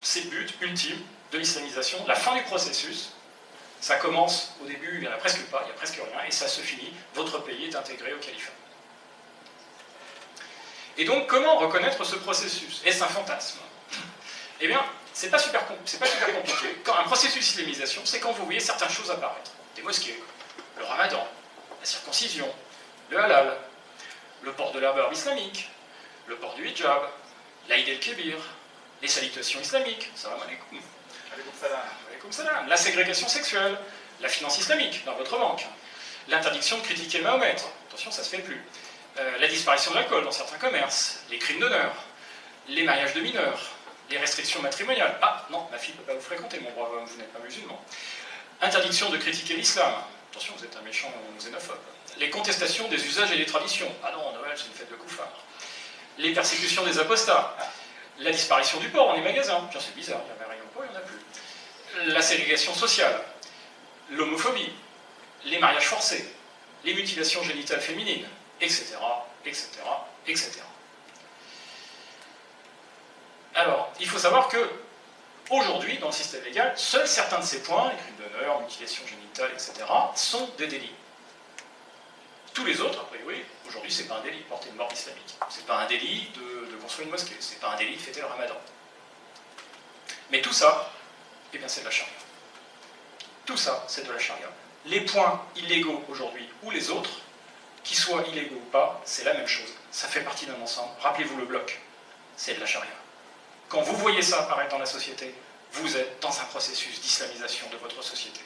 c'est le but ultime de l'islamisation, la fin du processus. Ça commence au début, il n'y en a presque pas, il n'y a presque rien, et ça se finit, votre pays est intégré au califat. Et donc, comment reconnaître ce processus? Est-ce un fantasme? Eh bien, c'est pas super compliqué. Quand un processus d'islamisation, c'est quand vous voyez certaines choses apparaître. Des mosquées, le ramadan, la circoncision, le halal, le port de la barbe islamique, le port du hijab, l'Aïd el-Kébir, les salutations islamiques, salam alaikum, alaikum salam, la ségrégation sexuelle, la finance islamique dans votre banque, l'interdiction de critiquer Mahomet, attention ça se fait plus, la disparition de l'alcool dans certains commerces, les crimes d'honneur, les mariages de mineurs, les restrictions matrimoniales. Ah non, ma fille ne peut pas vous fréquenter, mon brave homme, vous n'êtes pas musulman. Interdiction de critiquer l'islam. Attention, vous êtes un méchant xénophobe. Les contestations des usages et des traditions. Ah non, Noël, c'est une fête de koufar. Les persécutions des apostats. La disparition du porc dans les magasins. Tiens, c'est bizarre, il y avait un rayon porc, il n'y en a plus. La ségrégation sociale. L'homophobie. Les mariages forcés. Les mutilations génitales féminines. Etc. etc. etc. Alors, il faut savoir que, aujourd'hui, dans le système légal, seuls certains de ces points, les crimes d'honneur, mutilation génitale, etc., sont des délits. Tous les autres, a priori, aujourd'hui, c'est pas un délit, porter une barbe islamique. C'est pas un délit de construire une mosquée. C'est pas un délit de fêter le ramadan. Mais tout ça, eh bien, c'est de la charia. Tout ça, c'est de la charia. Les points illégaux aujourd'hui, ou les autres, qu'ils soient illégaux ou pas, c'est la même chose. Ça fait partie d'un ensemble. Rappelez-vous le bloc. C'est de la charia. Quand vous voyez ça apparaître dans la société, vous êtes dans un processus d'islamisation de votre société.